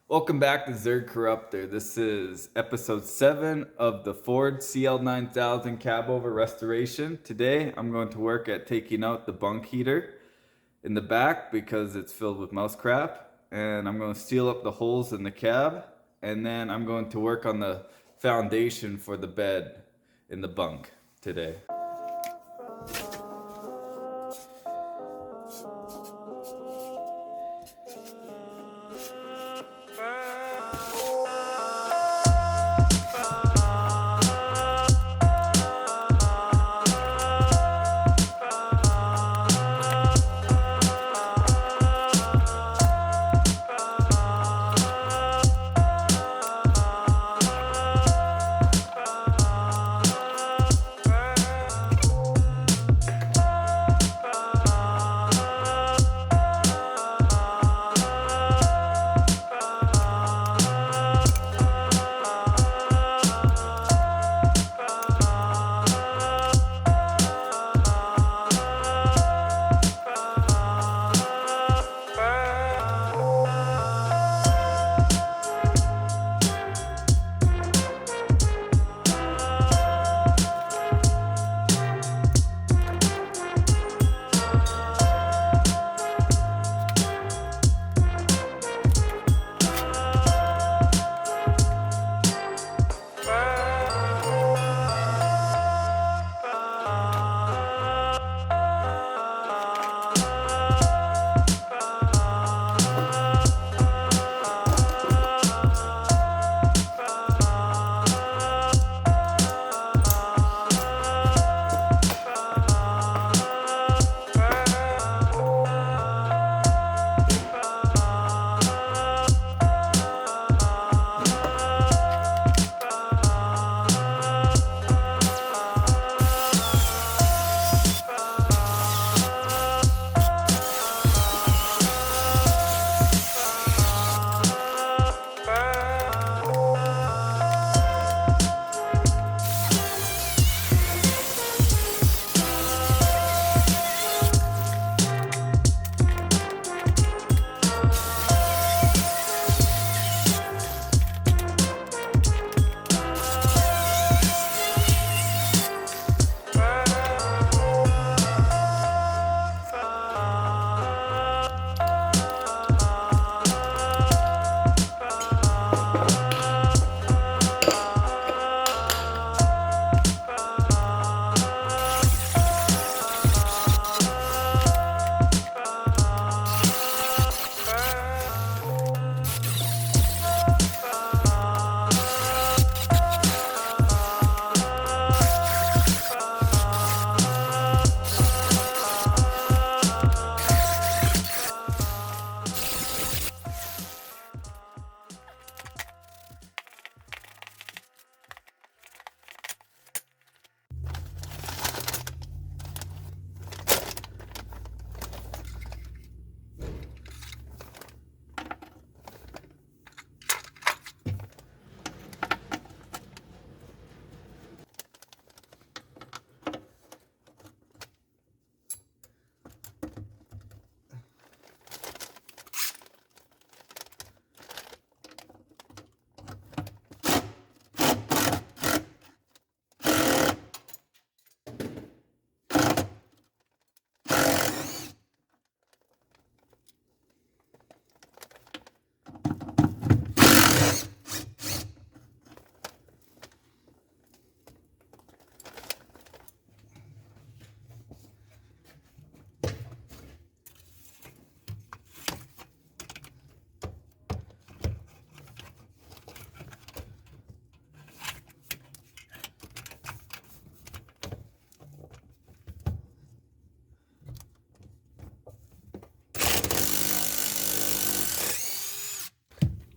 Welcome back to Zerg Corruptor. This is episode 7 of the Ford CL9000 Cab Over Restoration. Today I'm going to work at taking out the bunk heater in the back because it's filled with mouse crap. And I'm going to seal up the holes in the cab. And then I'm going to work on the foundation for the bed in the bunk today.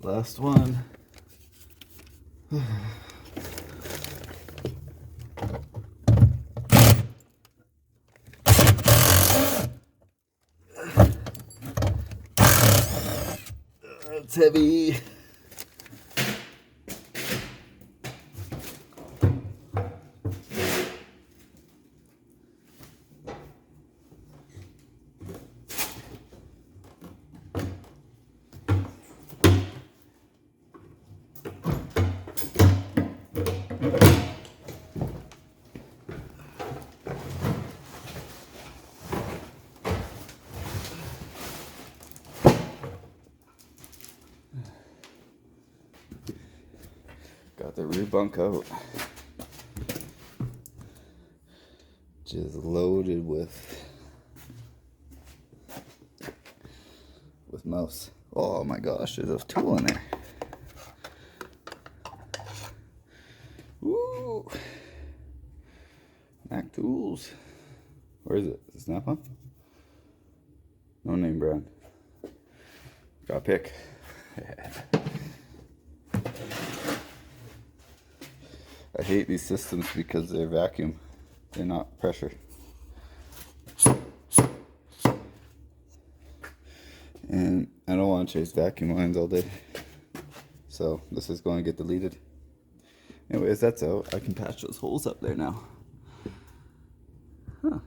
Last one. It's heavy. Got the rear bunk out. Just loaded with mouse. Oh my gosh, there's a tool in there. Woo! Mac Tools. Where is it? Is it Snap-on? No name brand. Got a pick. I hate these systems because they're vacuum. They're not pressure. And I don't want to chase vacuum lines all day. So this is going to get deleted. Anyways, that's out. I can patch those holes up there now. Huh.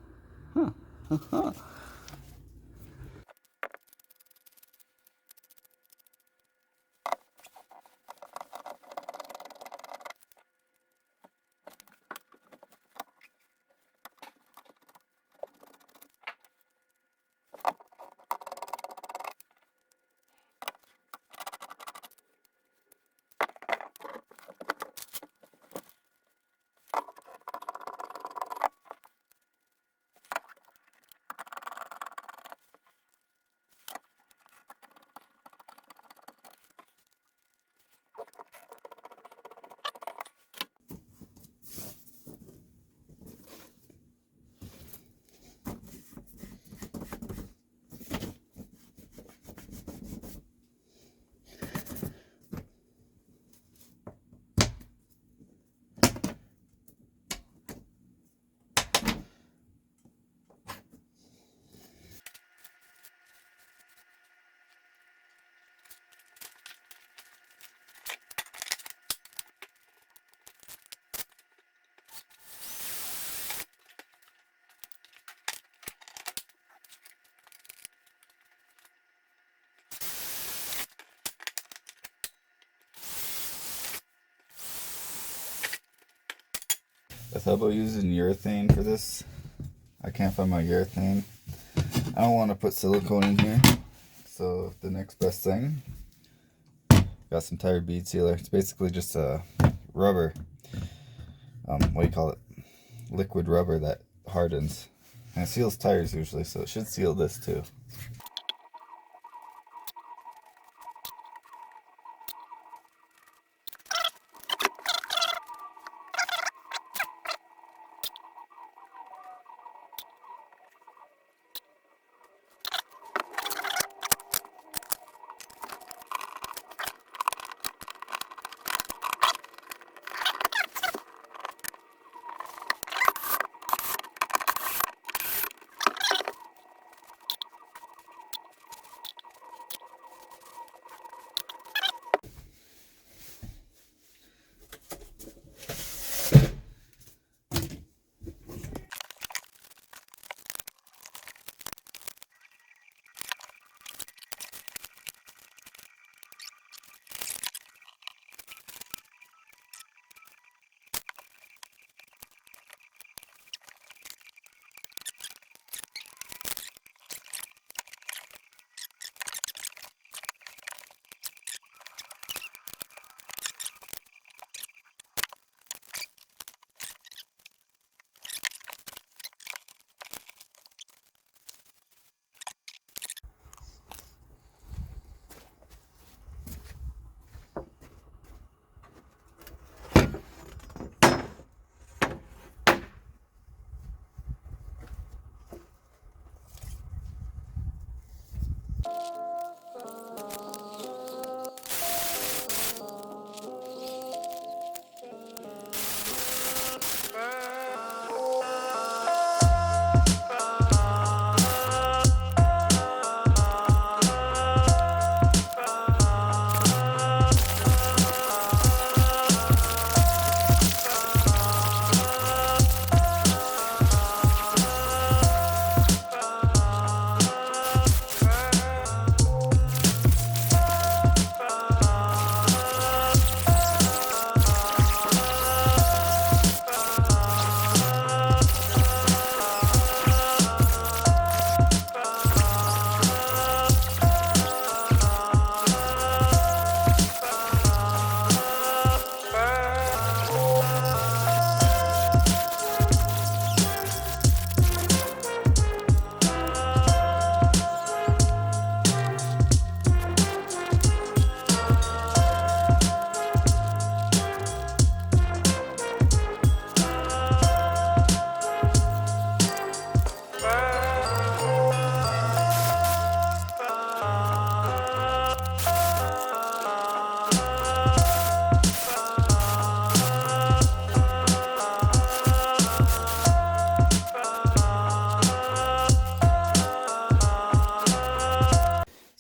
I thought about using urethane for this. I can't find my urethane. I don't want to put silicone in here. So the next best thing, got some tire bead sealer. It's basically just a rubber. What do you call it? Liquid rubber that hardens. And it seals tires usually, so it should seal this too.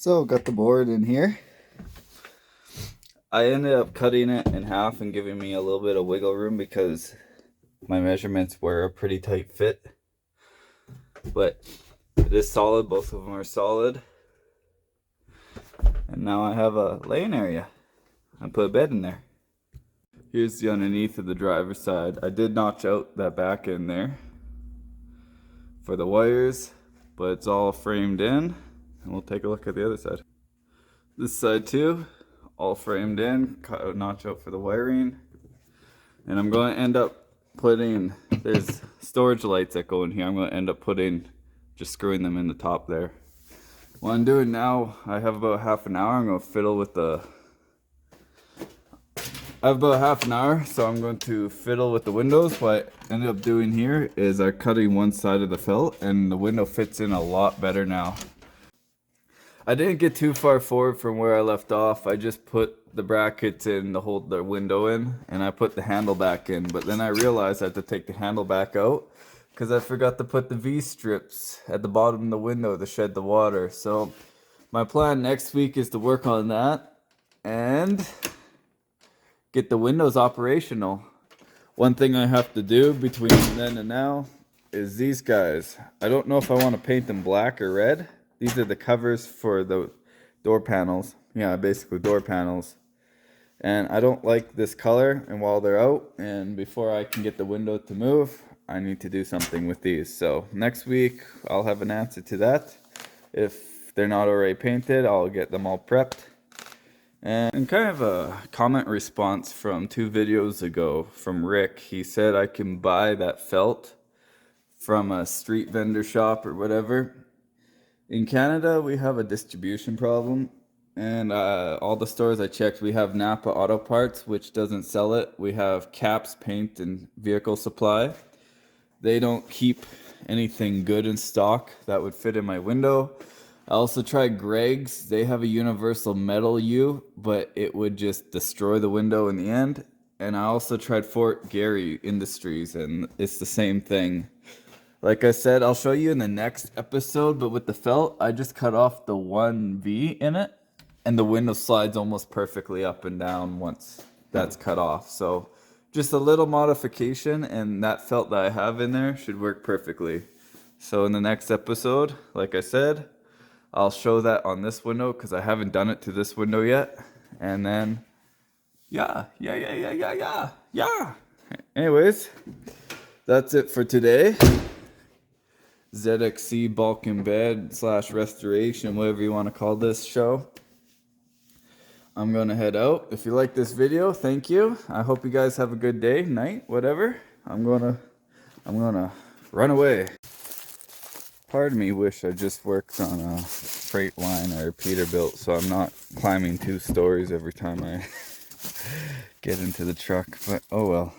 So got the board in here. I ended up cutting it in half and giving me a little bit of wiggle room because my measurements were a pretty tight fit. But it is solid, both of them are solid. And now I have a laying area. I put a bed in there. Here's the underneath of the driver's side. I did notch out that back end there for the wires, but it's all framed in. And we'll take a look at the other side. This side too, all framed in, cut a notch out for the wiring. And I'm going to end up putting, there's storage lights that go in here. I'm going to end up just screwing them in the top there. What I'm doing now, I have about half an hour. I'm going to fiddle with I have about half an hour, so I'm going to fiddle with the windows. What I ended up doing here is I'm cutting one side of the felt, and the window fits in a lot better now. I didn't get too far forward from where I left off. I just put the brackets in to hold the window in, and I put the handle back in. But then I realized I had to take the handle back out because I forgot to put the V-strips at the bottom of the window to shed the water. So my plan next week is to work on that and get the windows operational. One thing I have to do between then and now is these guys. I don't know if I want to paint them black or red. These are the covers for the door panels. Yeah, basically door panels. And I don't like this color, and while they're out and before I can get the window to move, I need to do something with these. So next week I'll have an answer to that. If they're not already painted, I'll get them all prepped. And kind of a comment response from 2 videos ago from Rick. He said I can buy that felt from a street vendor shop or whatever. In Canada, we have a distribution problem, and all the stores I checked, we have Napa Auto Parts, which doesn't sell it. We have Caps Paint and Vehicle Supply. They don't keep anything good in stock that would fit in my window. I also tried Greg's. They have a universal metal U, but it would just destroy the window in the end. And I also tried Fort Garry Industries, and it's the same thing. Like I said, I'll show you in the next episode, but with the felt, I just cut off the one V in it, and the window slides almost perfectly up and down once that's cut off. So just a little modification, and that felt that I have in there should work perfectly. So in the next episode, like I said, I'll show that on this window because I haven't done it to this window yet. And then, yeah. Anyways, that's it for today. ZXC bulk and bed / restoration, whatever you want to call this show. I'm going to head out. If you like this video, thank you. I hope you guys have a good day, night, whatever. I'm gonna run away. Part of me wish I just worked on a freight line or Peterbilt, so I'm not climbing 2 stories every time I get into the truck, but oh well.